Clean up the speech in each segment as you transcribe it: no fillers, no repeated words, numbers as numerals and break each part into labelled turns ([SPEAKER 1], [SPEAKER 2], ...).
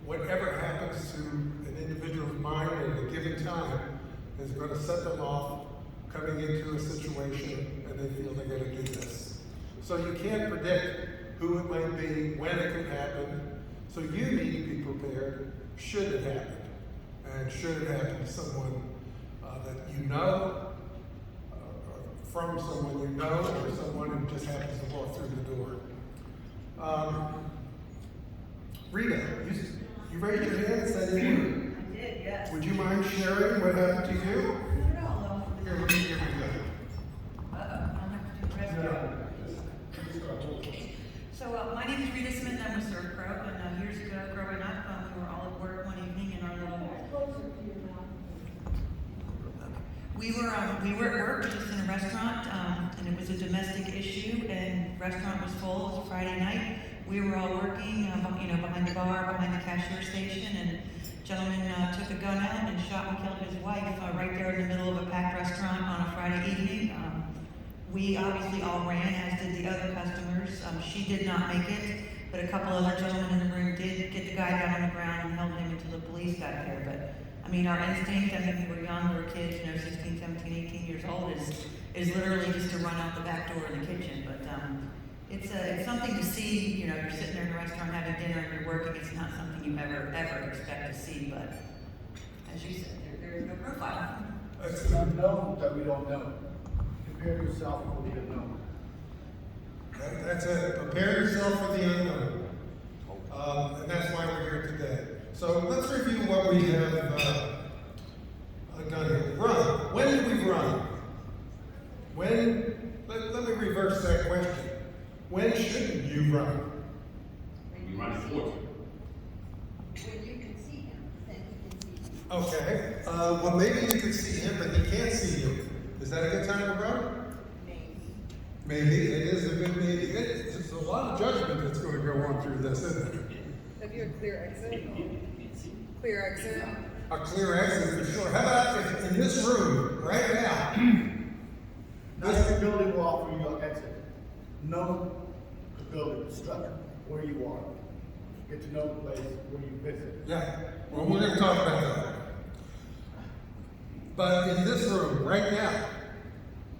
[SPEAKER 1] whatever happens to an individual's mind at a given time is going to set them off coming into a situation and they feel they're going to do this. So you can't predict who it might be, when it could happen. So you need to be prepared should it happen. And should it happen to someone that you know, from someone you know, or someone who just happens to walk through the door. Rita, you raised your hand and said you were.
[SPEAKER 2] I did, yes.
[SPEAKER 1] Would you mind sharing what happened to you?
[SPEAKER 2] No.
[SPEAKER 1] Here, let me give you
[SPEAKER 2] Uh-oh, I don't have to do the rest. So my name is Rita Smith. I'm a surf pro, and years ago, growing up, we were all at work one evening in our little. We were at work just in a restaurant, and it was a domestic issue, and the restaurant was full. It was a Friday night. We were all working, behind the bar, behind the cashier station, and a gentleman took a gun out and shot and killed his wife right there in the middle of a packed restaurant on a Friday evening. We obviously all ran, as did the other customers. She did not make it, but a couple other gentlemen in the room did get the guy down on the ground and held him until the police got there. But our instinct, we were young, we were kids, 16, 17, 18 years old, is literally just to run out the back door in the kitchen. But it's something to see. You're sitting there in a restaurant having dinner and you're working. It's not something you ever expect to see. But as you said, there's no profile.
[SPEAKER 3] It's the unknown that we don't know. Prepare yourself for the unknown.
[SPEAKER 1] That's it. Prepare yourself for the unknown. And that's why we're here today. So let's review what we have done here. Run. When did we run? Let me reverse that question. When shouldn't you run?
[SPEAKER 4] You run forward.
[SPEAKER 5] When you can see him, then he can see you.
[SPEAKER 1] Okay. Well, maybe you can see him, but he can't see you. Is that a good time to run? Maybe. It is a good maybe. It's a lot of judgment that's going to go on through this, isn't it?
[SPEAKER 6] Have you a clear exit? Clear exit?
[SPEAKER 1] A clear exit for sure. How about if in this room, right now?
[SPEAKER 3] Not every building will offer you an exit. Know the building, the structure, where you are. Get to know the place where you visit.
[SPEAKER 1] Yeah. Well, we're going to talk about that. But in this room, right now,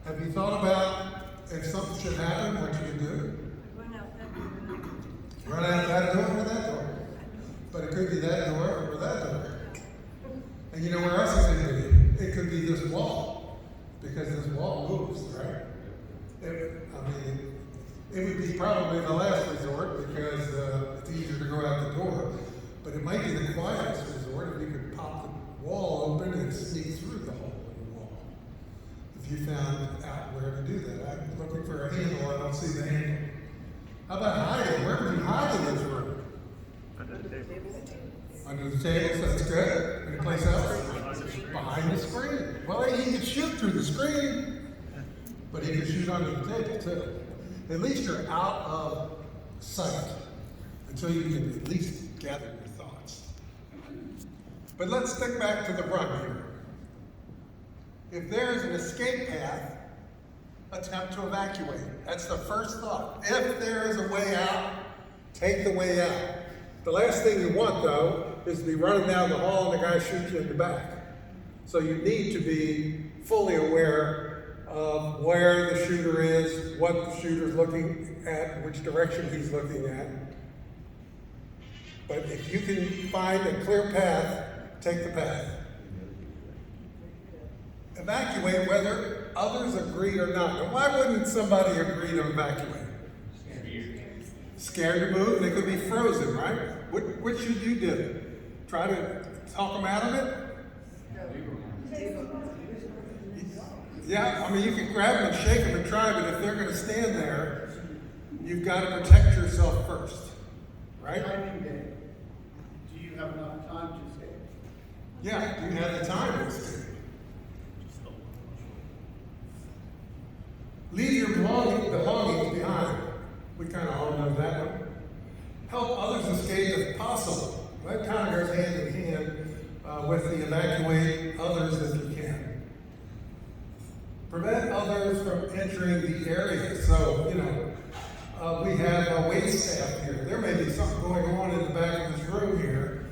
[SPEAKER 1] have you thought about if something should happen, what you would do?
[SPEAKER 5] Run out that door.
[SPEAKER 1] Run out that door or that door. But it could be that door or that door. And you know where else it could be? It could be this wall. Because this wall moves, right? It would be probably the last resort because it's easier to go out the door. But it might be the quietest resort if you could pop the wall open and sneak through the hole in the wall. If you found out where to do that. I'm looking for a handle, I don't see the handle. How about hiding? Where would you hide in this room? Under the table, that's good. Any place else? Behind the screen. Well, he could shoot through the screen, but he could shoot under the table too. At least you're out of sight until you can at least gather your thoughts. But let's stick back to the run here. If there's an escape path, attempt to evacuate. That's the first thought. If there is a way out, take the way out. The last thing you want, though, is to be running down the hall and the guy shoots you in the back. So you need to be fully aware of where the shooter is, what the shooter's looking at, which direction he's looking at. But if you can find a clear path, take the path. Evacuate whether others agree or not. And why wouldn't somebody agree to evacuate? Scared to move? They could be frozen, right? What should you do? Try to talk them out of it? Yeah, you can grab them and shake them and try, but if they're going to stand there, you've got to protect yourself first, right?
[SPEAKER 3] Timing game. Do you have enough time to escape?
[SPEAKER 1] Yeah, do you have the time to escape? Leave your belongings behind. We kind of all know that one. Help others escape if possible. That kind of goes hand in hand with the evacuate others if you can. Prevent others from entering the area. So, we have a wait staff here. There may be something going on in the back of this room here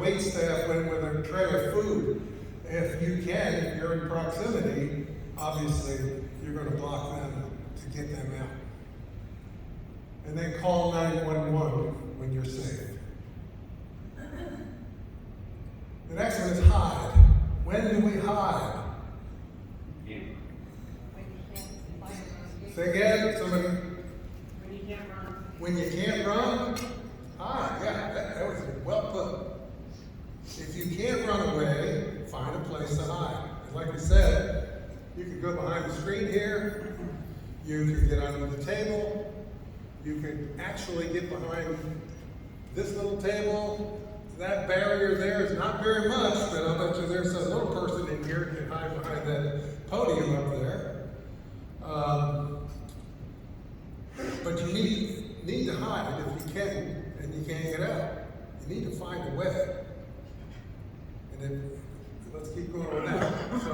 [SPEAKER 1] wait staff with a tray of food, if you can, if you're in proximity, obviously, you're gonna block them to get them out. And then call 911 when you're safe. The next one is hide. When do we hide?
[SPEAKER 4] Yeah.
[SPEAKER 5] When you can't find an escape.
[SPEAKER 1] Say again, somebody.
[SPEAKER 5] When you can't run.
[SPEAKER 1] When you can't run, hide. Yeah, that was well put. If you can't run away, find a place to hide. And like we said, you can go behind the screen here. You can get under the table. You can actually get behind this little table. That barrier there is not very much, but I'll bet you there's a little person in here who can hide behind that podium up there. But you need to hide if you can, and you can't get out. You need to find a way. And then, let's keep going on that. So,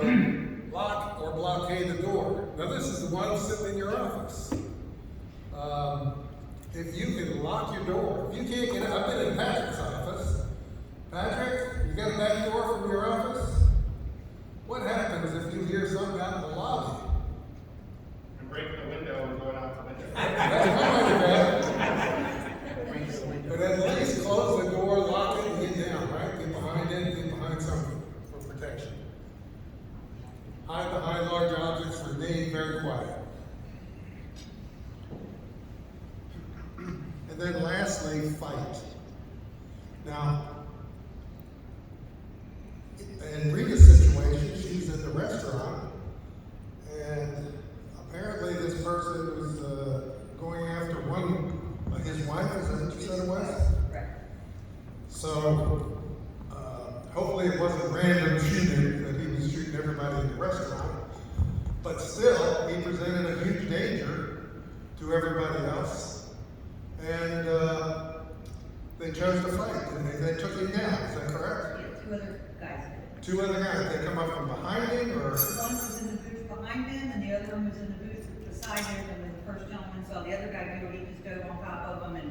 [SPEAKER 1] lock or blockade the door. Now this is the one sitting in your office. If you can lock your door, if you can't get out, I've been in Patrick's office. Patrick, you got a back door from your office? What happens if you hear something out in the lobby?
[SPEAKER 3] And breaking the window and going out the window.
[SPEAKER 1] That's one way to go. But at least close the door, lock it, and get down, right? Get behind it, get behind something for protection. Hide behind large objects, remain very quiet. And then lastly, fight. Now, in Rita's situation, she's at the restaurant, and apparently this person was going after his wife, is that what you said it was?
[SPEAKER 5] Right.
[SPEAKER 1] So, hopefully it wasn't random shooting, that he was shooting everybody in the restaurant, but still, he presented a huge danger to everybody else, and they chose to fight, and they took him down, is that correct?
[SPEAKER 7] Two other guys.
[SPEAKER 1] Two other guys, they come up from behind him, or?
[SPEAKER 7] One was in the booth behind him, and the other one was in the booth beside him, and then the first gentleman saw the other guy go, he just dove on top of him and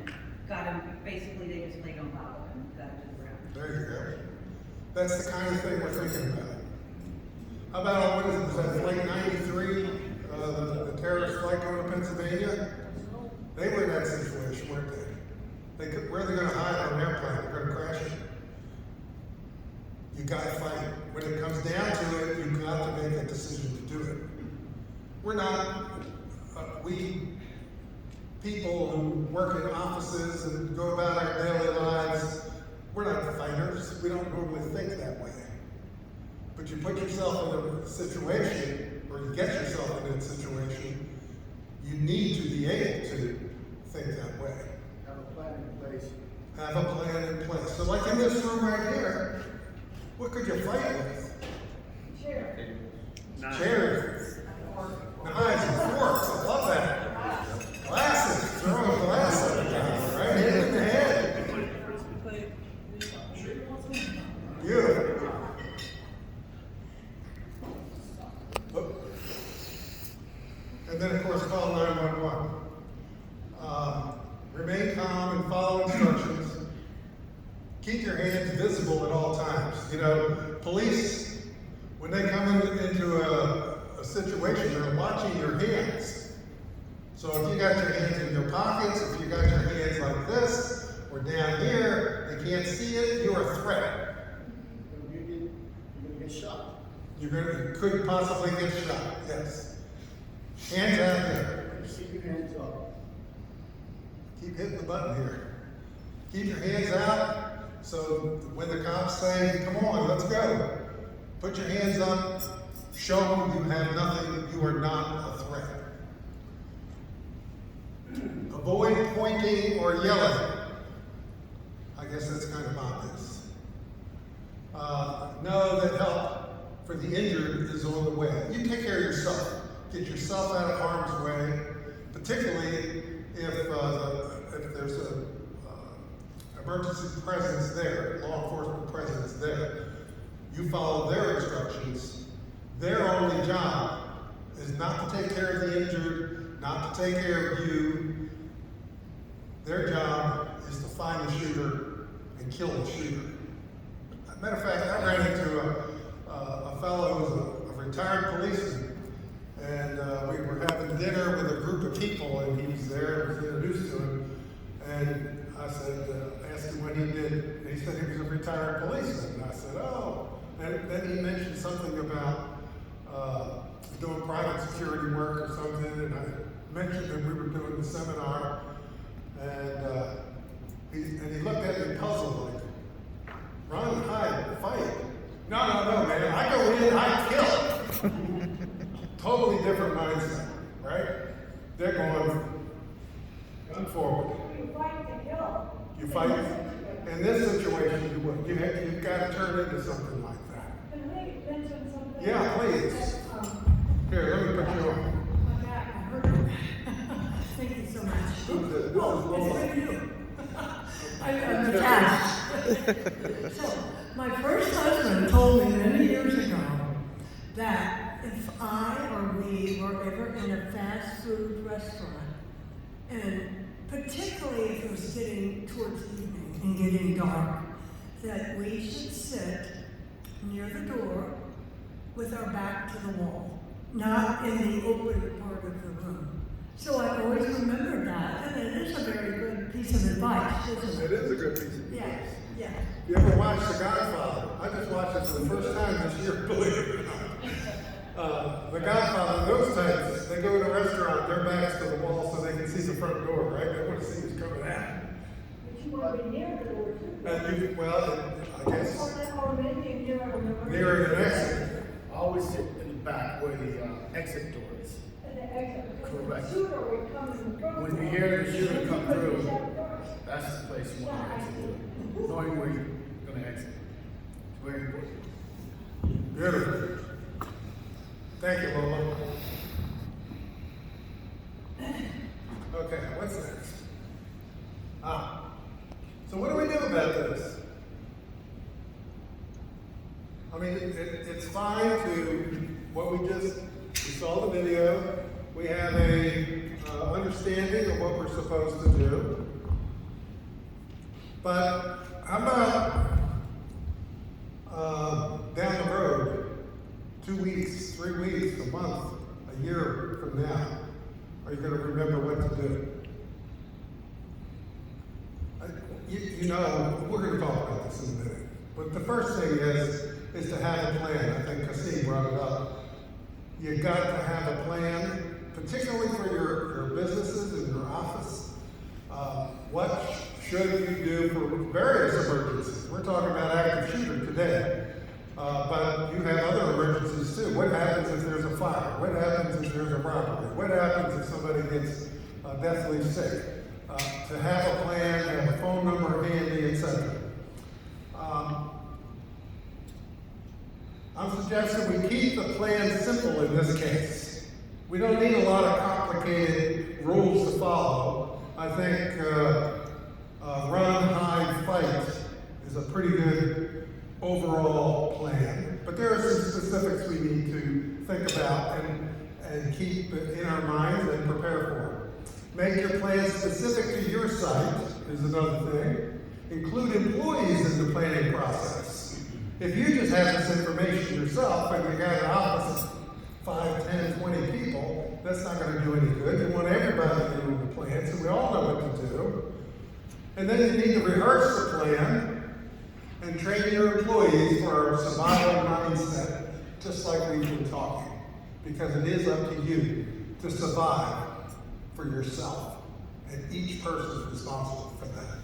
[SPEAKER 7] got him, basically they just laid on top of him and got him to the ground.
[SPEAKER 1] There you go. That's the kind of thing we're thinking about. How about, what is it, was that Flight 93, the terrorist flight going to Pennsylvania? They were in that situation, weren't they? Where are they gonna hide on an airplane? They're gonna crash it? You gotta fight it. When it comes down to it, you've got to make a decision to do it. We're not, we people who work in offices and go about our daily lives, we're not fighters. We don't normally think that way. But you put yourself in a situation, or you get yourself in a situation, you need to be able to think that way.
[SPEAKER 3] Have a plan in place.
[SPEAKER 1] Have a plan in place. So like in this room right here, what could you fight with? Chairs. Knives and forks. I love that. Glasses. Throw a glass at the guy, right? Hit him in the head. Beautiful. Oh. And then, of course, call 911. Remain calm and follow instructions. Keep your hands visible at all times. You know, police, when they come into a situation, they're watching your hands. So if you got your hands in your pockets, if you got your hands like this, or down here, they can't see it, you're a threat.
[SPEAKER 3] You're gonna get shot.
[SPEAKER 1] You could possibly get shot, yes. Hands out there.
[SPEAKER 3] Keep your hands up.
[SPEAKER 1] Keep hitting the button here. Keep your hands out. So when the cops say, come on, let's go, put your hands up, show them you have nothing, you are not a threat. Avoid pointing or yelling. I guess that's kind of obvious. Know that help for the injured is on the way. You take care of yourself. Get yourself out of harm's way, particularly if there's a emergency presence there, law enforcement presence there. You follow their instructions. Their only job is not to take care of the injured, not to take care of you. Their job is to find the shooter and kill the shooter. Matter of fact, I ran into a fellow who's a retired policeman, and we were having dinner with a group of people, and he was there, I was introduced to him, and I said, asked him what he did, and he said he was a retired policeman, and I said, oh, and then he mentioned something about doing private security work or something, and I mentioned that we were doing the seminar, and he looked at me puzzled, like, run, hide, fight. No, man, I go in, I kill. Totally different mindset, right? They're going, gun forward.
[SPEAKER 5] You fight to kill.
[SPEAKER 1] You fight. In this situation, you would. You've got to turn into something like that.
[SPEAKER 5] Can I mention something?
[SPEAKER 1] Yeah, please. Here, let me put you on.
[SPEAKER 5] My back hurt. Thank you so much. Oh, it's for you. I'm attached. So, my first husband told me many years ago that if I or we were ever in a fast food restaurant, and particularly if it was getting towards evening and getting dark, that we should sit near the door with our back to the wall, not in the open part of the room. So I always remember that, and it is a very good piece of advice, isn't
[SPEAKER 1] It
[SPEAKER 5] it?
[SPEAKER 1] is a good piece of advice.
[SPEAKER 5] Yes, yes.
[SPEAKER 1] You ever watch The Godfather? I just watched it for the first time this year, believe it or not. The Godfather, those times, they go to a restaurant, their backs to the wall so they can see the front door, right? They want to see who's coming at.
[SPEAKER 5] But you want to be near the door too.
[SPEAKER 1] I guess,
[SPEAKER 5] Or maybe
[SPEAKER 1] near an exit.
[SPEAKER 3] I always sit in the back where the exit door is. Correct.
[SPEAKER 5] Shooter would come in front.
[SPEAKER 3] When you hear the shooter come through, that's the place you want to exit to. Knowing where you're going to exit. It's very important.
[SPEAKER 1] Beautiful. Thank you, Lola. Okay, what's next? So what do we do about this? I mean, it's fine to what we saw the video. We have a understanding of what we're supposed to do. But how about down the road, 2 weeks, 3 weeks, a month, a year from now? Are you going to remember what to do? You know, we're going to talk about this in a minute. But the first thing is to have a plan. I think Cassie brought it up. You've got to have a plan, particularly for your businesses and your office. What should you do for various emergencies? We're talking about active shooter today, but you have other emergencies too. What happens if there's a fire? What happens if there's a robbery? What happens if somebody gets deathly sick? To have a plan, have a phone number handy, etc. I'm suggesting we keep the plan simple in this case. We don't need a lot of complicated rules to follow. I think run, hide, fight is a pretty good overall plan. But there are some specifics we need to think about and keep in our minds and prepare for. Make your plan specific to your site is another thing. Include employees in the planning process. If you just have this information yourself and you got an office of 5, 10, 20 people, that's not going to do any good. You want everybody to do the plan so we all know what to do. And then you need to rehearse the plan and train your employees for a survival mindset, just like we've been talking. Because it is up to you to survive for yourself. And each person is responsible for that.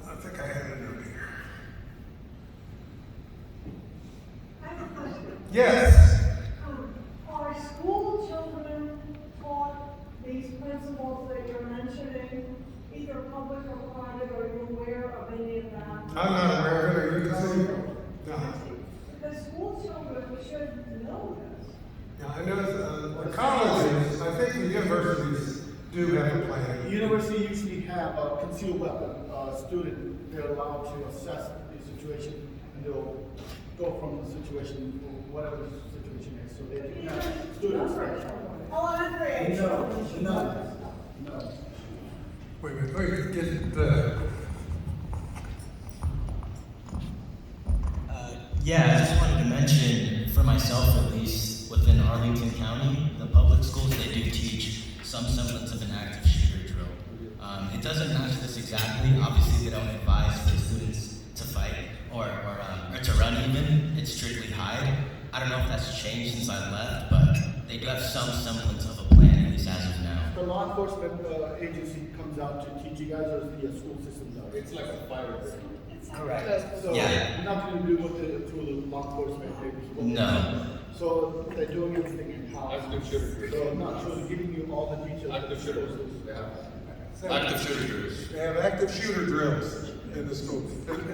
[SPEAKER 1] I think I had a note here.
[SPEAKER 5] I have a question.
[SPEAKER 1] Yes.
[SPEAKER 5] Are school children taught these principles that you're mentioning, either public or private? Are you aware of any of that?
[SPEAKER 1] I'm not aware of it. Are you concerned? No.
[SPEAKER 5] Because school children should know this.
[SPEAKER 1] Yeah, I know the colleges, I think the universities do have a plan.
[SPEAKER 3] The university usually have a concealed weapon student. They're allowed to assess the situation, and they'll go from the situation, whatever the situation is. So they do have students.
[SPEAKER 5] Elementary age.
[SPEAKER 3] No.
[SPEAKER 1] Wait a minute, let me get the.
[SPEAKER 8] Yeah, I just wanted to mention, for myself at least, within Arlington County, the public schools, they do teach some semblance of an active shooter drill. It doesn't match this exactly. Obviously, they don't advise for the students to fight or to run even. It's strictly hide. I don't know if that's changed since I left, but they do have some semblance of a plan, at least as of now.
[SPEAKER 3] The law enforcement agency comes out to teach you guys, or the school system does?
[SPEAKER 4] It's like a fire drill.
[SPEAKER 8] Correct.
[SPEAKER 3] So,
[SPEAKER 8] Yeah.
[SPEAKER 3] nothing to do with the law enforcement agency?
[SPEAKER 8] No.
[SPEAKER 3] So, they're doing everything in-house?
[SPEAKER 4] Active shooter drills.
[SPEAKER 3] So, I'm not sure they're giving you all the details?
[SPEAKER 4] Active shooter drills. They have active shooter drills.
[SPEAKER 1] They have active shooter drills in the school.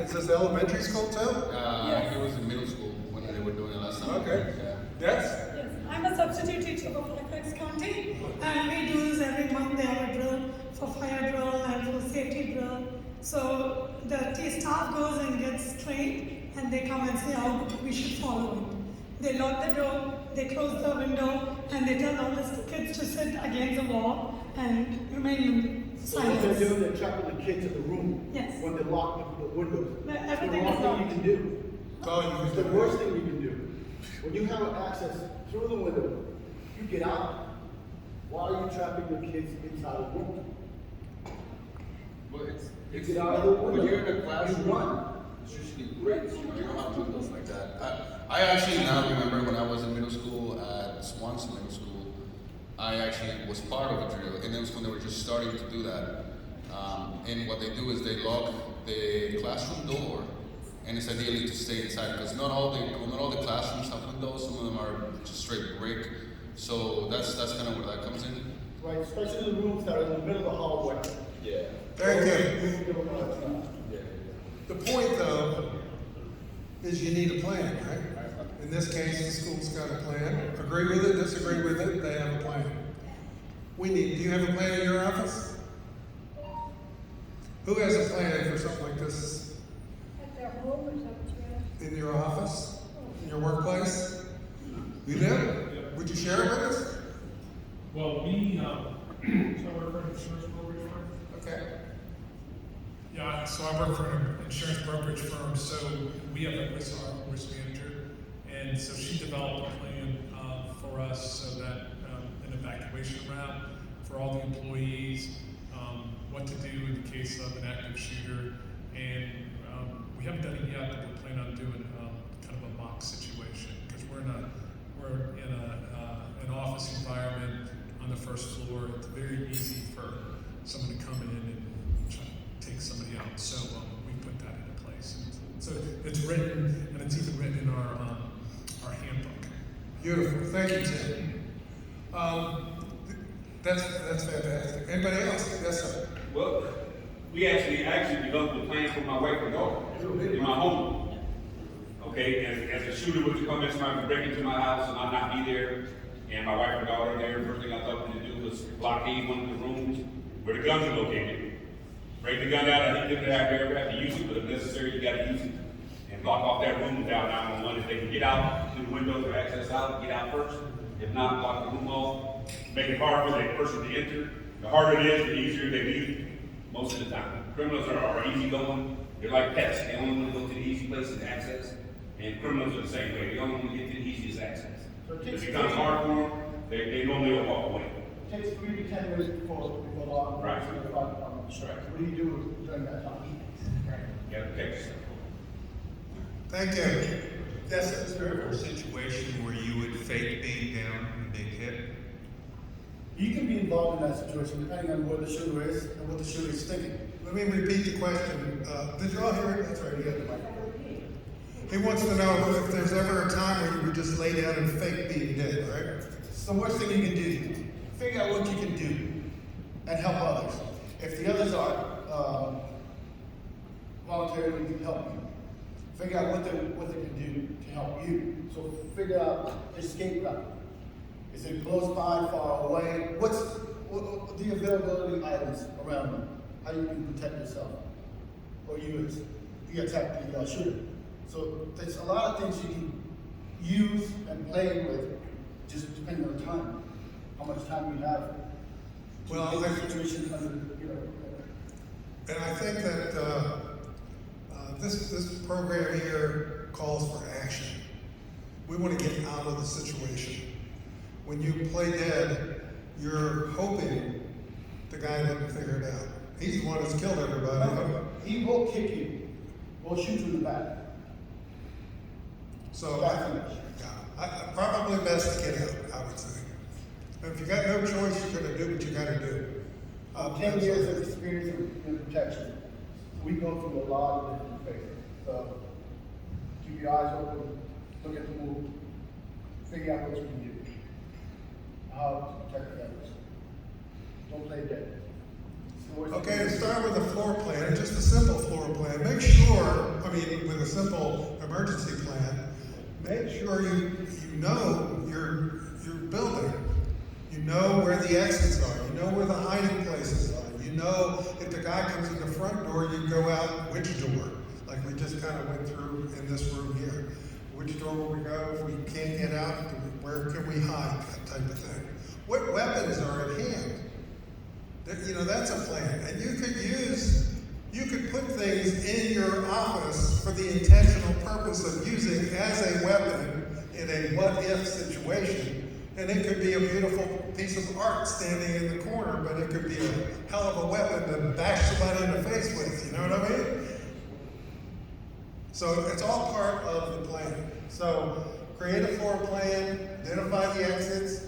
[SPEAKER 1] Is this elementary school too?
[SPEAKER 4] It was in middle school when they were doing it last time.
[SPEAKER 1] Okay.
[SPEAKER 4] Yeah.
[SPEAKER 1] Yes?
[SPEAKER 5] Yes, I'm a substitute teacher for Fairfax County, and we do this every month. They have a drill for fire drill and for safety drill. So the staff goes and gets trained, and they come and say how we should follow it. They lock the door, they close the window, and they tell all the kids to sit against the wall and remain
[SPEAKER 3] So what they're
[SPEAKER 5] silent.
[SPEAKER 3] doing, they're trapping the kids in the room?
[SPEAKER 5] Yes.
[SPEAKER 3] When they lock the windows?
[SPEAKER 5] But
[SPEAKER 3] It's
[SPEAKER 5] everything
[SPEAKER 3] the
[SPEAKER 5] is
[SPEAKER 3] wrong thing you
[SPEAKER 5] locked.
[SPEAKER 3] can do.
[SPEAKER 1] Oh,
[SPEAKER 3] It's the worst thing you can do. When you have access through the window, you get out. Why are you trapping your kids inside a room?
[SPEAKER 4] Well, it's
[SPEAKER 3] You get out of the window.
[SPEAKER 4] when you're in a classroom,
[SPEAKER 3] You run.
[SPEAKER 4] it's usually bricks. You don't have windows like that. I actually now remember when I was in middle school at Swanson Middle School, I actually was part of a drill, and it was when they were just starting to do that. And what they do is they lock the classroom door, and it's ideally to stay inside because not all the classrooms have windows. Some of them are just straight brick. So that's kind of where that comes in.
[SPEAKER 3] Right, especially the rooms that are in the middle of the hallway.
[SPEAKER 4] Yeah.
[SPEAKER 1] Thank you.
[SPEAKER 3] You don't know that's not.
[SPEAKER 4] Yeah.
[SPEAKER 1] The point though is you need a plan, right? In this case, the school's got a plan. Agree with it, disagree with it, they have a plan. Do you have a plan in your office? Who has a plan for something like this?
[SPEAKER 5] At their home or something.
[SPEAKER 1] In your office? In your workplace? You do? Would you share it with us?
[SPEAKER 9] Well, we, so I work for an insurance brokerage firm.
[SPEAKER 1] Okay.
[SPEAKER 9] Yeah, so I work for an insurance brokerage firm, so we have a risk manager. And so she developed a plan for us so that an evacuation route for all the employees, what to do in the case of an active shooter. And we haven't done it yet, but we plan on doing kind of a mock situation because we're in an office environment on the first floor. It's very easy for someone to come in and try to take somebody out. So we put that into place. And so it's written, and it's even written in our handbook.
[SPEAKER 1] Beautiful. Thank you, Tim. That's fantastic. Anybody else? Yes, sir.
[SPEAKER 4] Well, we actually developed a plan for my wife and daughter in my home. Okay, as a shooter was to come in, somebody would break into my house and I'd not be there, and my wife and daughter are there. First thing I thought to do was blockade one of the rooms where the guns are located. Break the gun out. I think that I ever have to use it, but if necessary, you got to use it and block off that room without 911. If they can get out through the windows or access out, get out first. If not, block the room off. Make it hard for that person to enter. The harder it is, the easier they leave. Most of the time, criminals are easy going. They're like pets. They only want to go to the easy places to access. And criminals are the same way. They only want to get to the easiest access.
[SPEAKER 3] So it
[SPEAKER 4] If
[SPEAKER 3] takes
[SPEAKER 4] it becomes hard for them, they normally will walk away.
[SPEAKER 3] It takes 3 to 10 minutes before law enforcement or fire department.
[SPEAKER 4] Right.
[SPEAKER 3] What do you do during that time?
[SPEAKER 4] You gotta protect yourself.
[SPEAKER 1] Thank you. Yes, sir.
[SPEAKER 10] Is there ever a situation where you would fake being down and being hit?
[SPEAKER 3] You can be involved in that situation depending on where the shooter is and what the shooter is thinking.
[SPEAKER 1] Let me repeat the question. Did you all hear it? That's right, he had the microphone. He wants to know if there's ever a time where you would just lay down and fake being dead, right?
[SPEAKER 3] It's the worst thing you can do. Figure out what you can do and help others. If the others aren't voluntarily help you, figure out what they can do to help you. So figure out escape route. Is it close by, far away? What's the availability items around you? How you can protect yourself or you attack the shooter. So there's a lot of things you can use and play with, just depending on the time, how much time you have.
[SPEAKER 1] Well,
[SPEAKER 3] to get the situation under,
[SPEAKER 1] And I think that this program here calls for action. We want to get out of the situation. When you play dead, you're hoping the guy didn't figure it out. He's the one that's killed everybody.
[SPEAKER 3] He will kick you, will shoot you in the back.
[SPEAKER 1] So, probably best to get out, I would say. And if you got no choice, you're gonna do what you gotta do.
[SPEAKER 3] 10 years of experience in protection. We go through a lot of different phases. So keep your eyes open, look at the move, figure out what you can do, how to protect the others. Don't play dead.
[SPEAKER 1] Okay, to start with a floor plan, just a simple floor plan. Make sure, with a simple emergency plan, make sure you know your building. You know where the exits are. You know where the hiding places are. You know if the guy comes in the front door, you go out which door, like we just kind of went through in this room here. Which door will we go? If we can't get out, where can we hide? That type of thing. What weapons are at hand? That's a plan. And you could put things in your office for the intentional purpose of using as a weapon in a what-if situation. And it could be a beautiful piece of art standing in the corner, but it could be a hell of a weapon to bash somebody in the face with, you know what I mean? So it's all part of the plan. So create a floor plan, identify the exits,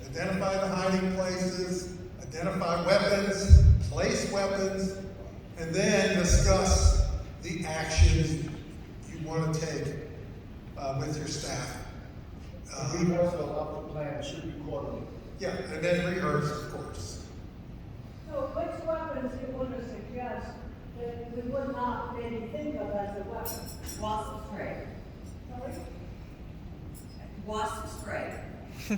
[SPEAKER 1] identify the hiding places, identify weapons, place weapons, and then discuss the actions you want to take with your staff.
[SPEAKER 3] Rehearsal of the plan should be quarterly.
[SPEAKER 1] Yeah, and then rehearse, of course.
[SPEAKER 5] So which weapons do you want to suggest that we would not maybe think of as a weapon?
[SPEAKER 7] Wasp spray.
[SPEAKER 5] Sorry?
[SPEAKER 7] Wasp spray.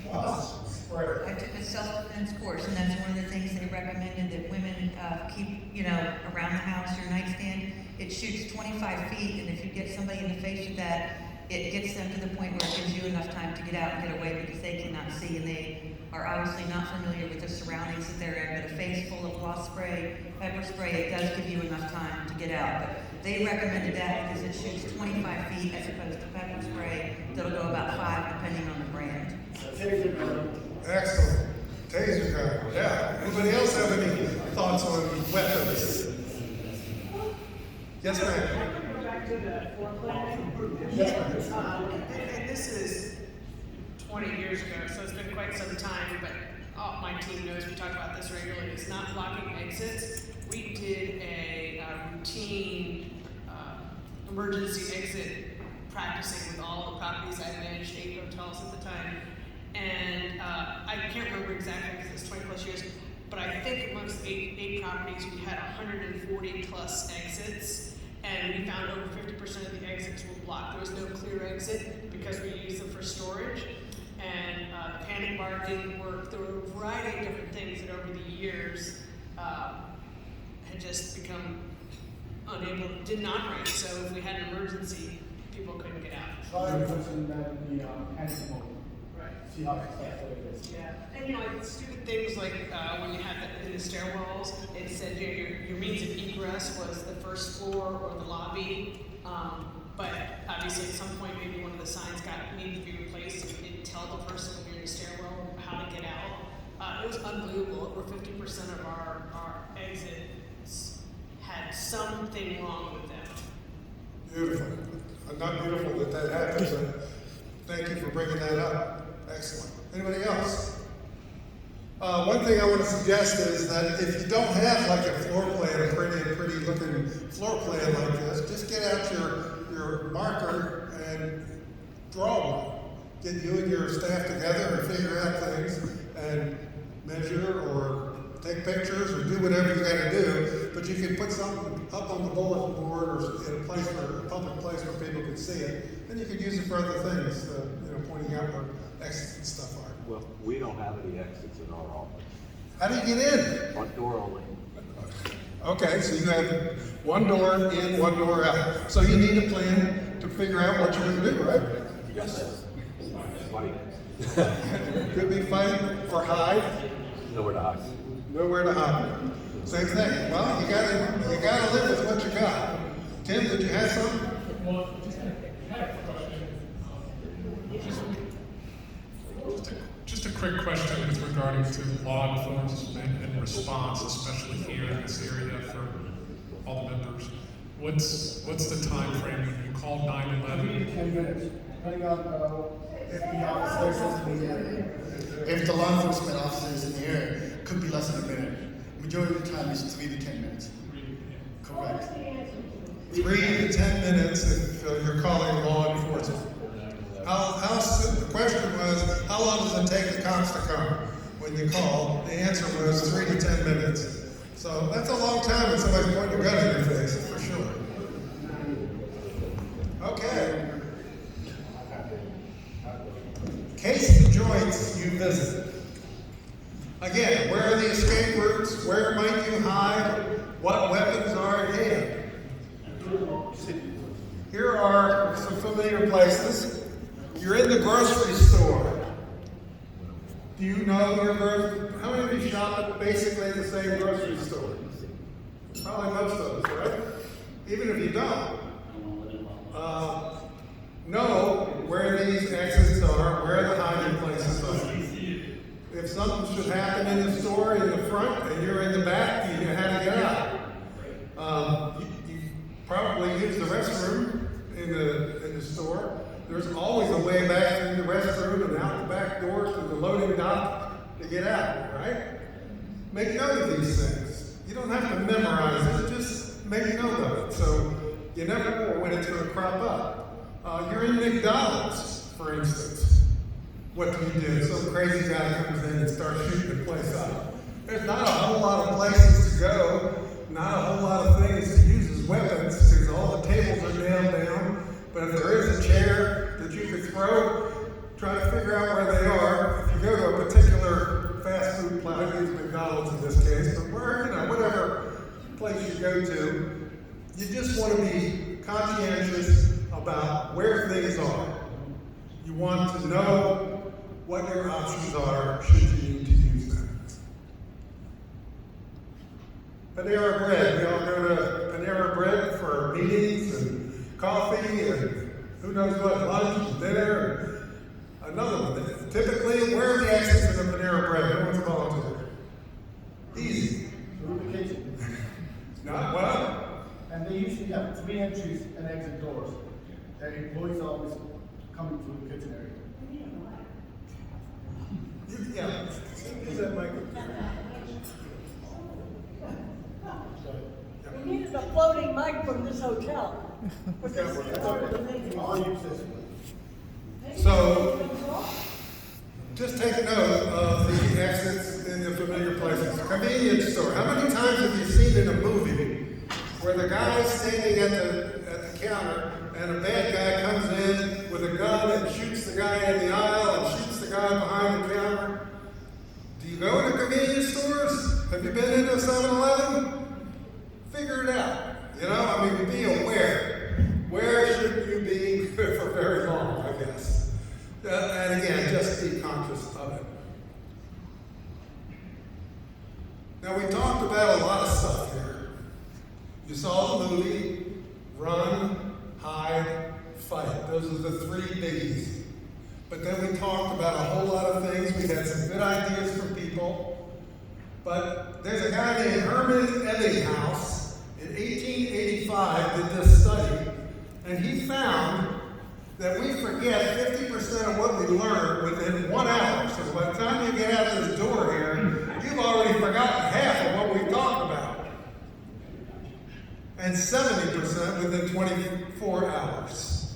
[SPEAKER 2] I took a self-defense course, and that's one of the things they recommended that women keep, around the house, your nightstand. It shoots 25 feet, and if you get somebody in the face with that, it gets them to the point where it gives you enough time to get out and get away because they cannot see, and they are obviously not familiar with the surroundings that they're in. But a face full of wasp spray, pepper spray, it does give you enough time to get out. But they recommended that because it shoots 25 feet as opposed to pepper spray that'll go about 5 depending on the brand.
[SPEAKER 1] Excellent. Taser gun, yeah. Anybody else have any thoughts on weapons? Yes, ma'am.
[SPEAKER 5] Back to the floor planning.
[SPEAKER 11] And this is 20 years ago, so it's been quite some time, but my team knows we talk about this regularly. It's not blocking exits. We did a routine emergency exit practicing with all the properties. I managed 8 hotels at the time. And I can't remember exactly because it's 20 plus years, but I think amongst 8 properties we had 140 plus exits, and we found over 50% of the exits were blocked. There was no clear exit because we used them for storage, and panic bar didn't work. There were a variety of different things that over the years had just become didn't operate. So if we had an emergency, people couldn't get out.
[SPEAKER 3] Try using that in the panic mode. See how successful it is.
[SPEAKER 11] Yeah, and stupid things like when you had that in the stairwells, it said your means of egress was the first floor or the lobby. But obviously, at some point, maybe one of the signs needed to be replaced. And it didn't tell the person when you're in the stairwell how to get out. It was unbelievable. Over 50% of our exits had something wrong with them.
[SPEAKER 1] Beautiful. Not beautiful that happens. And thank you for bringing that up. Excellent. Anybody else? One thing I want to suggest is that if you don't have like a floor plan, a pretty looking floor plan like this, just get out your marker and draw one. Get you and your staff together and figure out things and measure or take pictures or do whatever you got to do. But you can put something up on the bulletin board or in a place a public place where people can see it, and you can use it for other things. Pointing out where exits and stuff are.
[SPEAKER 12] Well, we don't have any exits in our office.
[SPEAKER 1] How do you get in?
[SPEAKER 12] One door only.
[SPEAKER 1] Okay, so you have one door in, one door out. So you need a plan to figure out what you're going to do, right?
[SPEAKER 12] Yes. Funny.
[SPEAKER 1] Could be fight or hide.
[SPEAKER 12] Nowhere to hide.
[SPEAKER 1] Nowhere to hide. Same thing. Well, you gotta live with what you got. Tim, did you have something?
[SPEAKER 9] Well, just I had a question. quick question with regarding to law enforcement and response, especially here in this area for all the members. What's the time frame when you call 911?
[SPEAKER 3] 3 to 10 minutes, depending on if the officer is in the area. If the law enforcement officer is in the area, it could be less than a minute. Majority of the time, it's 3 to 10 minutes. Correct.
[SPEAKER 1] 3 to 10 minutes if you're calling law enforcement. The question was, how long does it take the cops to come when you call? The answer was 3 to 10 minutes. So that's a long time when somebody's pointing a gun in your face, for sure. Okay. Case the joints you visit. Again, where are the escape routes? Where might you hide? What weapons are at hand? Here are some familiar places. You're in the grocery store. Do you know your grocery? How many of you shop at basically the same grocery store? Probably most of us, right? Even if you don't. Know where these exits are, where the hiding places are. If something should happen in the store in the front and you're in the back, you know how to get out. You probably use the restroom in the store. There's always a way back through the restroom and out the back door to the loading dock to get out, right? Make note of these things. You don't have to memorize it, just make note of it. So you never know when it's going to crop up. You're in McDonald's, for instance. What do you do? Some crazy guy comes in and starts shooting the place up. There's not a whole lot of places to go, not a whole lot of things to use as weapons, because all the tables are nailed down. But if there is a chair that you could throw, try to figure out where they are. If you go to a particular fast food place, use McDonald's in this case, but whatever place you go to, you just want to be conscientious about where things are. You want to know what your options are should you need to use them. Panera Bread. We all go to Panera Bread for meetings and coffee and who knows what, lunch and dinner. Another one. Typically, where are the exits in the Panera Bread? Who wants to volunteer? Easy.
[SPEAKER 3] Through the kitchen.
[SPEAKER 1] Not well.
[SPEAKER 3] And they usually have 3 entries and exit doors. The employees are always coming through the kitchen area.
[SPEAKER 1] Yeah. Use that microphone.
[SPEAKER 5] We needed a floating mic from this hotel.
[SPEAKER 3] I'll use this one.
[SPEAKER 1] So, just take note of the exits in the familiar places. Convenience store. How many times have you seen in a movie where the guy's standing at the counter and a bad guy comes in with a gun and shoots the guy in the aisle and shoots the guy behind the counter? Do you go into convenience stores? Have you been into a 7-Eleven? Figure it out. Be aware. Where should you be for very long, I guess? And again, just be conscious of it. Now, we talked about a lot of stuff here. You saw the movie, run, hide, fight. Those are the 3 biggies. But then we talked about a whole lot of things. We had some good ideas for people. But there's a guy named Herman Ebbinghaus in 1885 did this study, and he found that we forget 50% of what we learned within 1 hour. So by the time you get out this door here, you've already forgotten half of what we talked about. And 70% within 24 hours.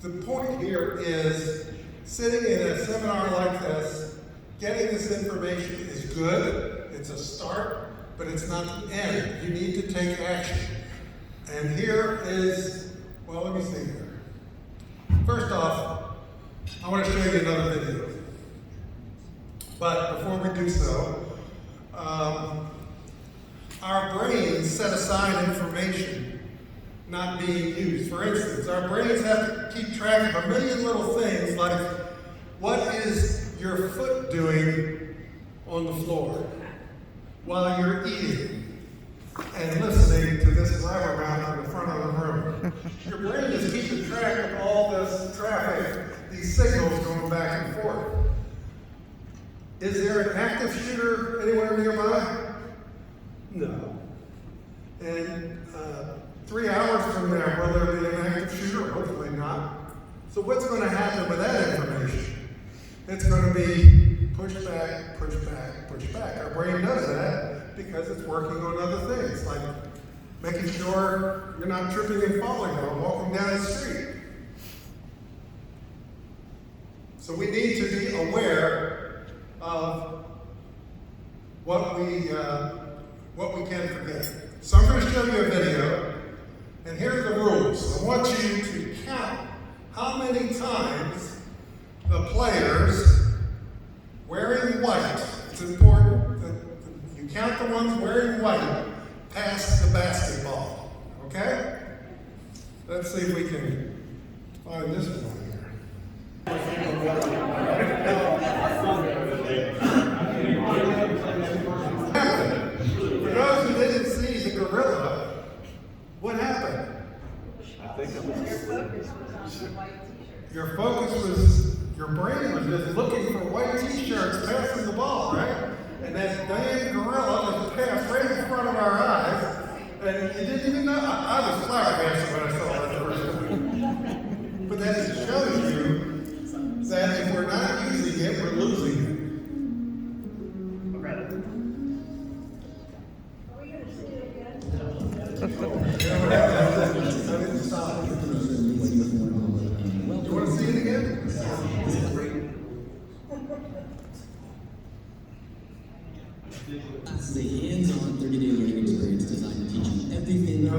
[SPEAKER 1] The point here is, sitting in a seminar like this, getting this information is good. It's a start, but it's not the end. You need to take action. And here is, well, let me see here. First off, I want to show you another video. But before we do so, our brains set aside information not being used. For instance, our brains have to keep track of a million little things like, what is your foot doing on the floor while you're eating and listening to this blabbermouth in the front of the room? Your brain is keeping track of all this traffic, these signals going back and forth. Is there an active shooter anywhere nearby? No. And 3 hours from there, will there be an active shooter? Hopefully not. So what's going to happen with that information? It's going to be push back, push back, push back. Our brain does that because it's working on other things, like making sure you're not tripping and falling while walking down the street. So we need to be aware of what we can forget. So I'm going to show you a video, and here are the rules. I want you to count how many times the players wearing white, it's important that you count the ones wearing white pass the basketball, okay? Let's see if we can find this one here. For those who didn't see the gorilla, what happened?
[SPEAKER 12] I think it was.
[SPEAKER 1] Your focus was, your brain was just looking for white t-shirts passing the ball, right? And that damn gorilla just passed right in front of our eyes, and you didn't even know. I was flabbergasted when I saw that the first time. But that just shows you that if we're not using it, we're losing it. You want to see it again?
[SPEAKER 13] This is a hands-on 30-day learning experience designed to teach you everything you know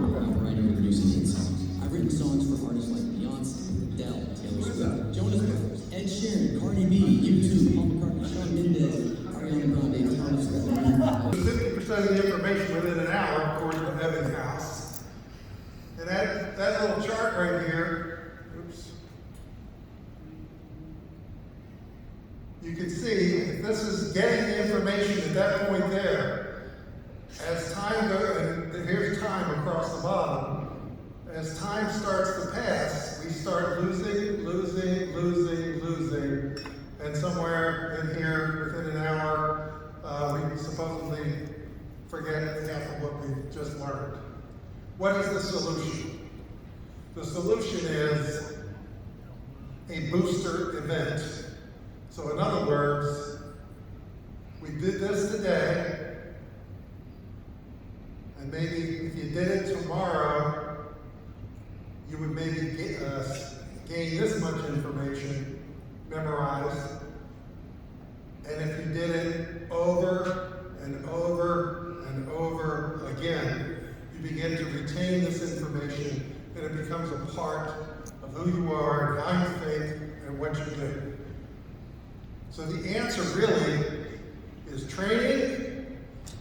[SPEAKER 13] about writing and producing hit songs. I've written songs for artists like Beyonce, Adele, Taylor Swift, Jonas Brothers, Ed Sheeran, Cardi B, U2, Paul McCartney, Shawn Mendes, Ariana Grande, Thomas Rhett.
[SPEAKER 1] 50% of the information within an hour, according to Ebbinghaus. And that little chart right here, oops. You can see, if this is getting the information at that point there, as time goes, and here's time across the bottom, as time starts to pass, we start losing, and somewhere in here, within an hour, we supposedly forget half of what we just learned. What is the solution? The solution is a booster event. So in other words, we did this today, and maybe if you did it tomorrow, you would maybe gain this much information, memorized. And if you did it over and over and over again, you begin to retain this information, and it becomes a part of who you are and how you think and what you do. So the answer really is training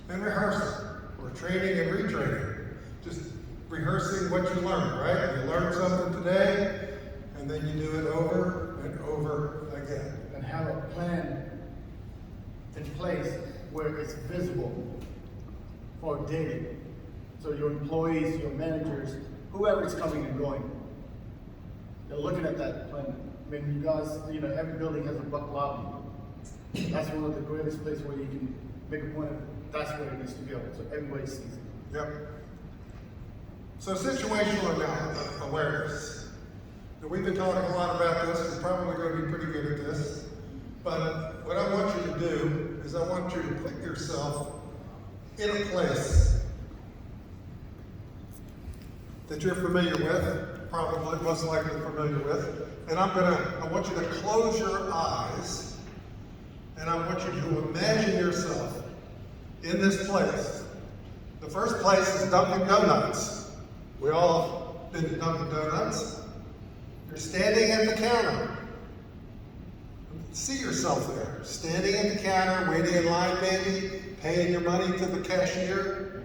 [SPEAKER 1] and rehearsal, or training and retraining. Just rehearsing what you learned, right? You learned something today, and then you do it over and over again.
[SPEAKER 3] And have a plan in place where it's visible for daily. So your employees, your managers, whoever is coming and going, they're looking at that plan. I mean, you guys, every building has a buck lobby. That's one of the greatest places where you can make a point of that's where it needs to go, so everybody sees it.
[SPEAKER 1] Yep. So situational awareness. Now, we've been talking a lot about this. We're probably going to be pretty good at this. But what I want you to do is I want you to put yourself in a place that you're familiar with, probably most likely familiar with. And I want you to close your eyes, and I want you to imagine yourself in this place. The first place is Dunkin' Donuts. We all been to Dunkin' Donuts. You're standing at the counter. See yourself there, standing at the counter, waiting in line maybe, paying your money to the cashier.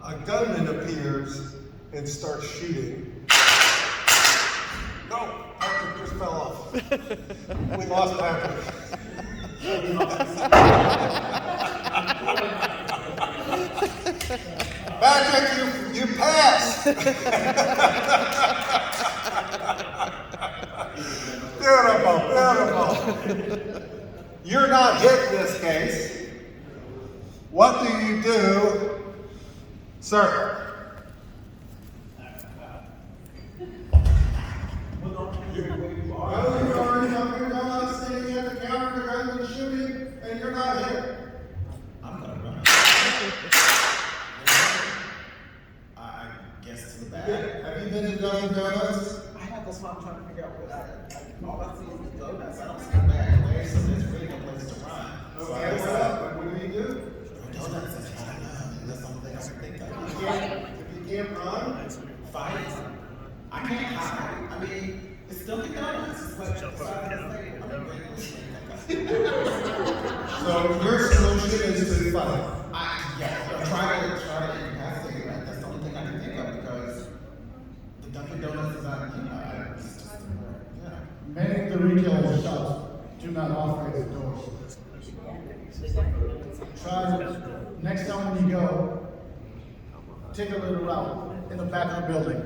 [SPEAKER 1] A gunman appears and starts shooting. No, Patrick just fell off. We lost Patrick. Patrick, you passed. Beautiful. you're not hit in this case. What do you do, sir? Well, you are not standing at the counter, the gun is shooting, and you're not hit.
[SPEAKER 8] I'm gonna run. I guess to the back.
[SPEAKER 1] Have you been to Dunkin' Donuts?
[SPEAKER 8] I have, that's why I'm trying to figure out what all I see is the donuts. I don't see a bag away, so there's really no place to run.
[SPEAKER 1] Okay, what do you do?
[SPEAKER 8] Donuts, that's all I know. That's the only thing I can think of.
[SPEAKER 1] If you can't run,
[SPEAKER 8] Fight. I can't hide. I mean, it's still the donuts. It's like,
[SPEAKER 1] so your solution is to fight.
[SPEAKER 8] I'm trying to incapacitate that. That's the only thing I can think of because the Dunkin' Donuts is not, it's just,
[SPEAKER 3] Many of the retail shops do not offer the doors. Try, next time when you go, take a little route in the back of the building.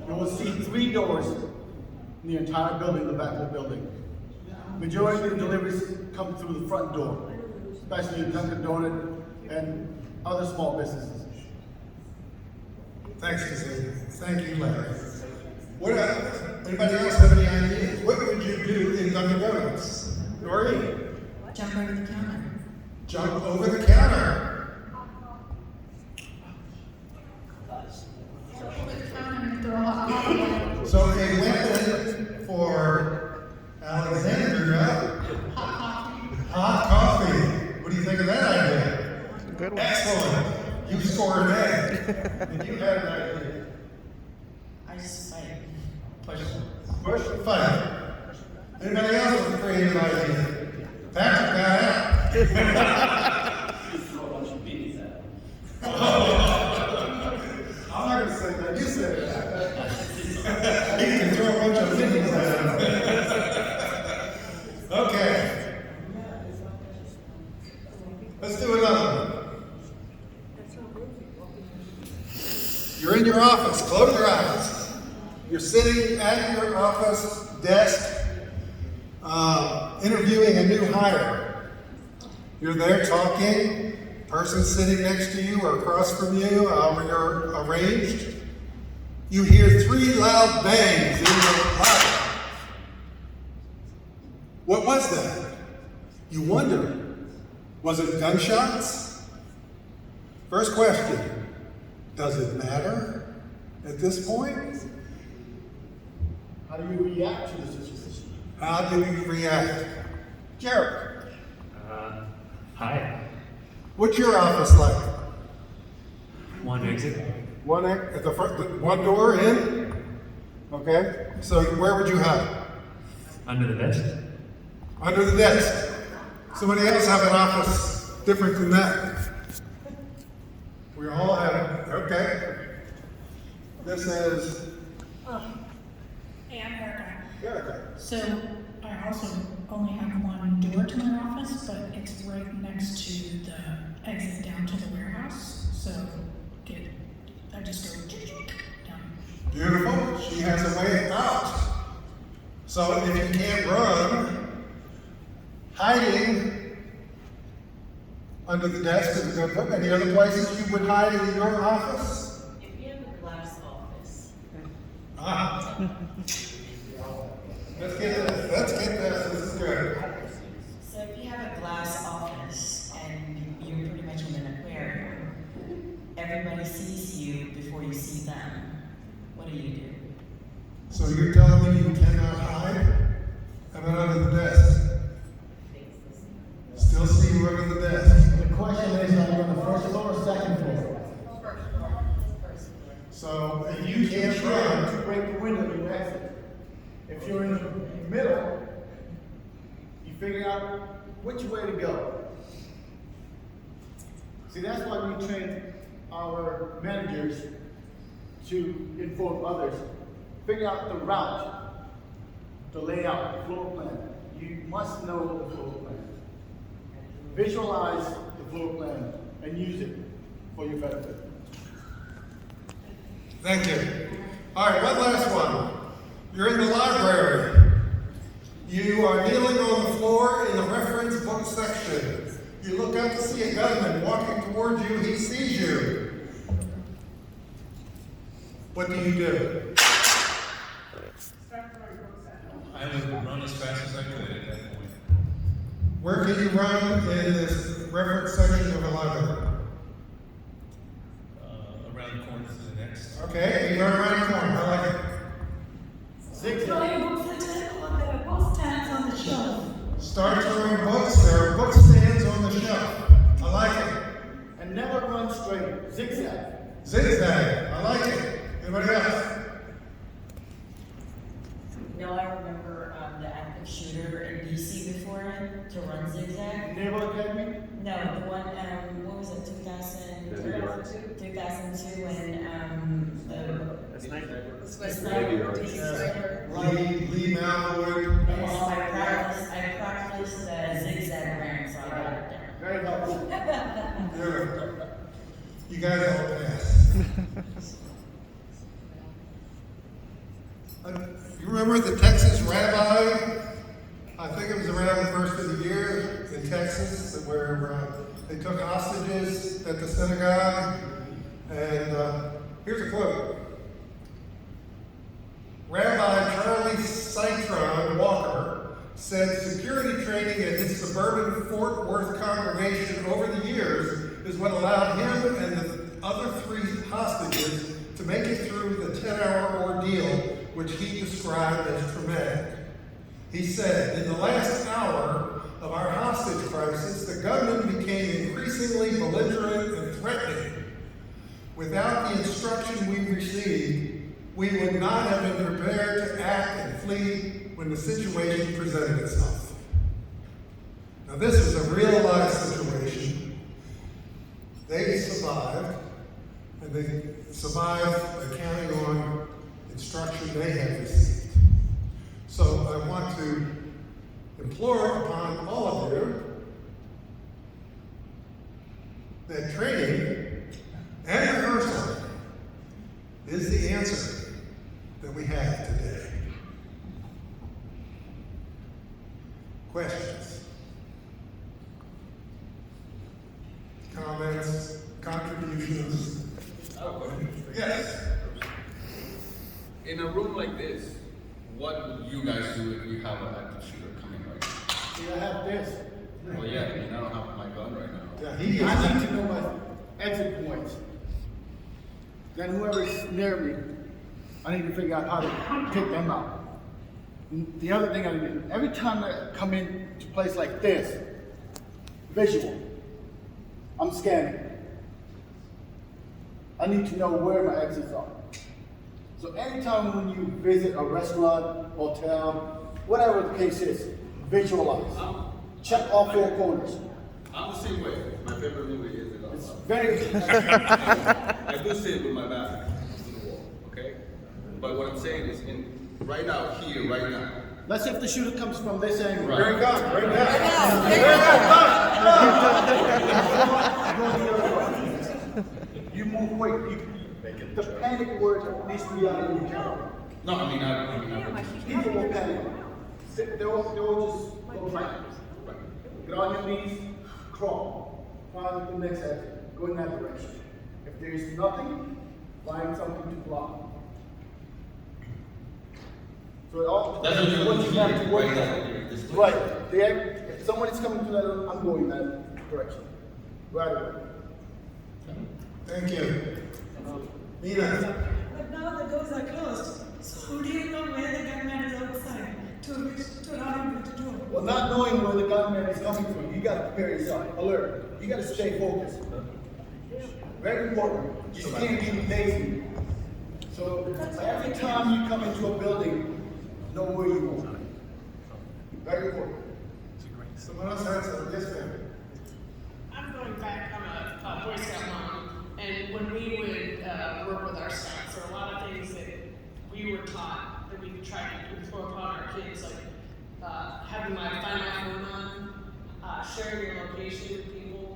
[SPEAKER 3] You will see 3 doors in the entire building, in the back of the building. Majority of the deliveries come through the front door, especially Dunkin' Donut and other small businesses.
[SPEAKER 1] Thanks, Cassandra. Thank you, Larry. Anybody else have any ideas? What would you do in Dunkin' Donuts? Noreen?
[SPEAKER 2] Jump over the counter.
[SPEAKER 1] Jump over the counter. So a weapon for Alexandria. Hot coffee. What do you think of that idea?
[SPEAKER 12] Good one.
[SPEAKER 1] Excellent. You scored an A. And you had an idea.
[SPEAKER 8] I just fight.
[SPEAKER 1] Push the fight. Anybody else with a creative idea? Patrick got out. I'm not going to say that. You said that. He can throw a bunch of things at him. Okay. Let's do another one. You're in your office. Close your eyes. You're sitting at your office desk, interviewing a new hire. You're there talking, person sitting next to you or across from you, however you're arranged. You hear 3 loud bangs in your life. What was that? You wonder, was it gunshots? First question, does it matter at this point?
[SPEAKER 3] How do you react to the situation?
[SPEAKER 1] How do you react? Jared.
[SPEAKER 14] Hi.
[SPEAKER 1] What's your office like?
[SPEAKER 14] One exit.
[SPEAKER 1] At the front, one door in? Okay. So where would you hide?
[SPEAKER 14] Under the desk.
[SPEAKER 1] Under the desk. Somebody else have an office different than that? We all have, okay. This is
[SPEAKER 15] Hey, I'm Erica.
[SPEAKER 1] Erica.
[SPEAKER 15] So I also only have one door to my office, but it's right next to the exit down to the warehouse. So I just go down.
[SPEAKER 1] Beautiful. She has a way out. So if you can't run, hiding under the desk is good. Any other places you would hide in your office?
[SPEAKER 16] If you have a glass office.
[SPEAKER 1] Let's get this. This is good.
[SPEAKER 16] So if you have a glass office and you're pretty much in an aquarium, everybody sees you before you see them. What do you do?
[SPEAKER 1] So you're telling me you cannot hide? How about under the desk? Still see you under the desk.
[SPEAKER 3] The question is, are you on the first floor or second floor?
[SPEAKER 1] So if you can't run,
[SPEAKER 3] to break the window, you exit. If you're in the middle, you figure out which way to go. See, that's why we train our managers to inform others. Figure out the route, the layout, the floor plan. You must know the floor plan. Visualize the floor plan and use it for your benefit.
[SPEAKER 1] thank you. All right, one last one. You're in the library. You are kneeling on the floor in the reference book section. You look up to see a gunman walking towards you. He sees you. What do you do?
[SPEAKER 10] I would run as fast as I could at that point.
[SPEAKER 1] Where can you run in this reference section of a library?
[SPEAKER 10] Around the corner to the next.
[SPEAKER 1] Okay, you run around the corner. I like it.
[SPEAKER 5] Throwing books on the book stands on the shelf.
[SPEAKER 1] Start throwing books. There are book stands on the shelf. I like it.
[SPEAKER 3] And never run straight. Zigzag.
[SPEAKER 1] Zigzag. I like it. Anybody else?
[SPEAKER 16] No, I remember the active shooter in DC before it to run zigzag.
[SPEAKER 3] Naval Academy?
[SPEAKER 16] No, the one, what was it, 2002 when the sniper.
[SPEAKER 1] Lee Malwood.
[SPEAKER 16] Yes, I practiced zigzag running, so I got it down.
[SPEAKER 3] Very helpful.
[SPEAKER 1] Beautiful. You guys all passed. You remember the Texas rabbi? I think it was around the first of the year in Texas where they took hostages at the synagogue. And here's a quote. Rabbi Charlie Citron Walker said security training at his suburban Fort Worth congregation over the years is what allowed him and the other 3 hostages to make it through the 10-hour ordeal, which he described as traumatic. He said, in the last hour of our hostage crisis, the gunman became increasingly belligerent and threatening. Without the instruction we received, we would not have been prepared to act and flee when the situation presented itself. Now this was a real-life situation. They survived, and they survived by counting on instruction they had received. So I want to implore upon all of you that training and rehearsal is the answer that we have today. Questions? Comments? Contributions? Yes.
[SPEAKER 17] In a room like this, what would you guys do if you have an active shooter coming right now?
[SPEAKER 3] I have this.
[SPEAKER 17] Well, yeah, I mean, I don't have my gun right now.
[SPEAKER 3] Yeah, I need to know my exit points. Then whoever's near me, I need to figure out how to take them out. The other thing I do, every time I come into a place like this, visual, I'm scanning. I need to know where my exits are. So anytime when you visit a restaurant, hotel, whatever the case is, visualize. Check all 4 corners.
[SPEAKER 17] I'm the same way. My favorite movie is it.
[SPEAKER 3] It's very.
[SPEAKER 17] I do sit with my back to the wall, okay? But what I'm saying is, right now, here, right now.
[SPEAKER 3] Let's say if the shooter comes from this angle.
[SPEAKER 17] Right.
[SPEAKER 3] Very good. Very good. You move quick. The panic word needs to be out of your mouth.
[SPEAKER 17] No, I mean,
[SPEAKER 3] People will panic. They'll just go right. Get on your knees, crawl. Find the next exit. Go in that direction. If there is nothing, find something to block. So it all
[SPEAKER 17] That's what you
[SPEAKER 3] have to work
[SPEAKER 17] right
[SPEAKER 3] on. Right. If somebody's coming to that, I'm going that direction. Right away.
[SPEAKER 1] Thank you. Nina.
[SPEAKER 5] But now the doors are closed, so how do you know where the gunman is outside to allow him to do it?
[SPEAKER 3] Well, not knowing where the gunman is coming from, you gotta prepare yourself, alert. You gotta stay focused. Very important. You can't be lazy. So every time you come into a building, know where you are. Very important.
[SPEAKER 1] Someone else has a yes, ma'am.
[SPEAKER 11] I'm going back, I'm a Boy Scout mom, and when we would work with our scouts, there are a lot of things that we were taught that we could try to implore upon our kids, like having my Find My Phone on, sharing your location with people,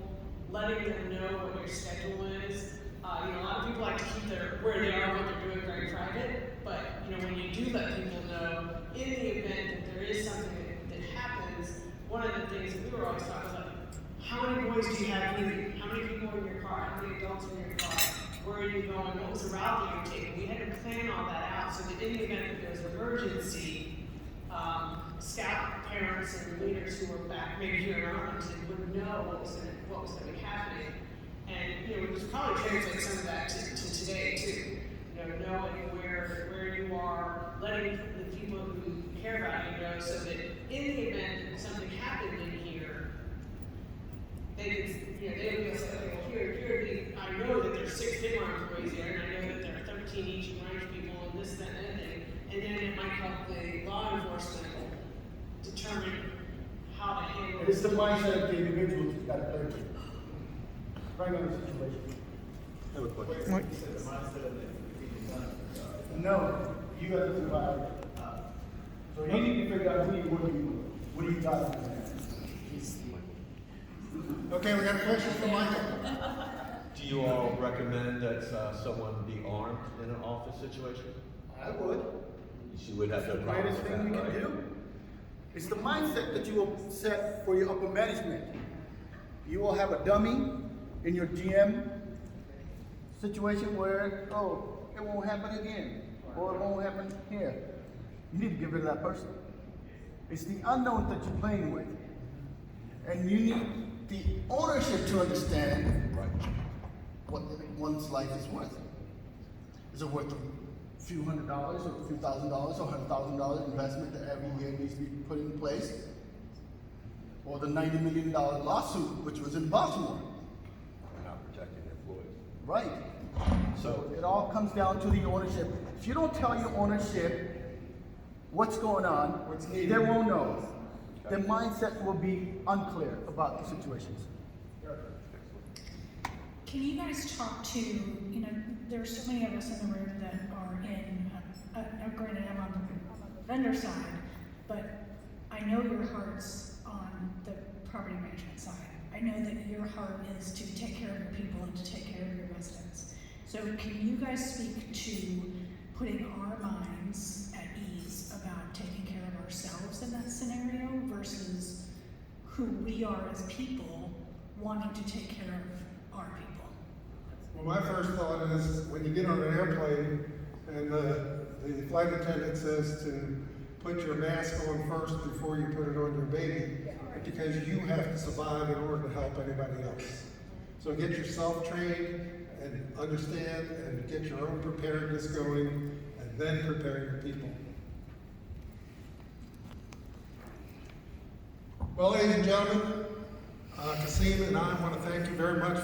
[SPEAKER 11] letting them know what your schedule is. A lot of people like to keep where they are, what they're doing very private, but when you do let people know, in the event that there is something that one of the things that we were always talking about, how many boys do you have with you? How many people in your car? How many adults in your car? Where are you going? What was the route that you're taking? We had to plan all that out so that in the event that there was an emergency, scout parents and leaders who were back maybe here in Arlington would know what was going to be happening. And we just probably translate some of that to today too. Knowing where you are, letting the people who care about you know, so that in the event that something happened in here, they could, they would go say, okay, well here I know that there's 6 FIMAR employees here, and I know that there are 13 each range people, and this, that, and that thing, and then it might help the law enforcement determine how to handle.
[SPEAKER 3] It's the mindset of the individual that you got to play with. Right on the situation.
[SPEAKER 17] I have a question. You said the mindset of the
[SPEAKER 3] No, you got to survive. So you need to figure out what do you got in there.
[SPEAKER 1] Okay, we got a question from Michael.
[SPEAKER 12] Do you all recommend that someone be armed in an office situation?
[SPEAKER 3] I would.
[SPEAKER 12] She would have
[SPEAKER 3] It's
[SPEAKER 12] no
[SPEAKER 3] the
[SPEAKER 12] problem
[SPEAKER 3] greatest
[SPEAKER 12] with
[SPEAKER 3] thing we
[SPEAKER 12] that,
[SPEAKER 3] can
[SPEAKER 12] right?
[SPEAKER 3] do. It's the mindset that you will set for your upper management. You will have a dummy in your GM situation where, it won't happen again, or it won't happen here. You need to get rid of that person. It's the unknown that you're playing with. And you need the ownership to understand what one's life is worth. Is it worth a few $100 or a few $1,000 or $100,000 investment that every year needs to be put in place? Or the $90 million lawsuit, which was in Baltimore?
[SPEAKER 12] Not protecting employees.
[SPEAKER 3] Right. So it all comes down to the ownership. If you don't tell your ownership what's going on, they won't know. Their mindset will be unclear about the situations.
[SPEAKER 15] Can you guys talk to, there's so many of us in the room that are in, granted I'm on the vendor side, but I know your heart's on the property management side. I know that your heart is to take care of your people and to take care of your residents. So can you guys speak to putting our minds at ease about taking care of ourselves in that scenario versus who we are as people wanting to take care of our people?
[SPEAKER 1] Well, my first thought is when you get on an airplane and the flight attendant says to put your mask on first before you put it on your baby, because you have to survive in order to help anybody else. So get yourself trained and understand and get your own preparedness going, and then prepare your people. Well, ladies and gentlemen, Kasim and I want to thank you very much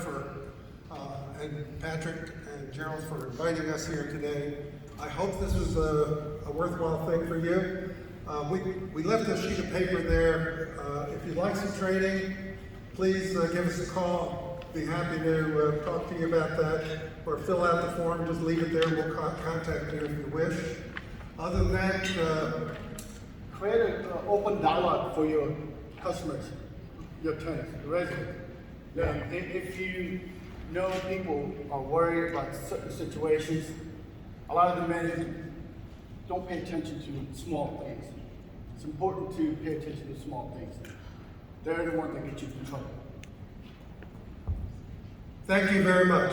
[SPEAKER 1] and Patrick and Gerald for inviting us here today. I hope this was a worthwhile thing for you. We left a sheet of paper there. If you'd like some training, please give us a call. Be happy to talk to you about that, or fill out the form, just leave it there, we'll contact you if you wish. Other than that,
[SPEAKER 3] create an open dialogue for your customers, your tenants, the residents.
[SPEAKER 1] Yeah.
[SPEAKER 3] And if you know people are worried about certain situations, a lot of the managers don't pay attention to small things. It's important to pay attention to small things. They're the ones that get you in trouble.
[SPEAKER 1] thank you very much.